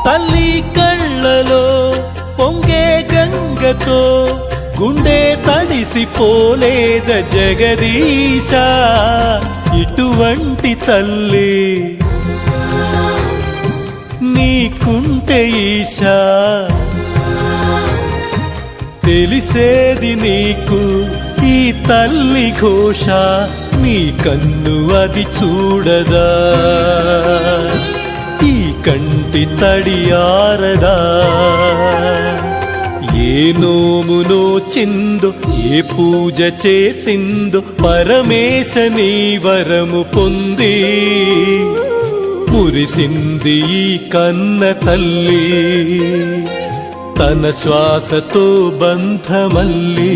తల్లి కళ్ళలో పొంగే గంగతో గుండె తడిసిపోలేద జగదీశ, ఇటువంటి తల్లి నీకుంటే ఈశా. తెలిసేది నీకు ఈ తల్లి ఘోష, నీ కన్ను అది చూడదా, ఈ కంటి తడియారదా. ఏ నోము నోచిందో ఏ పూజ చేసిందో పరమేశ నీ వరము పొంది మురిసింది ఈ కన్న తల్లి, తన శ్వాసతో బంధమల్లి.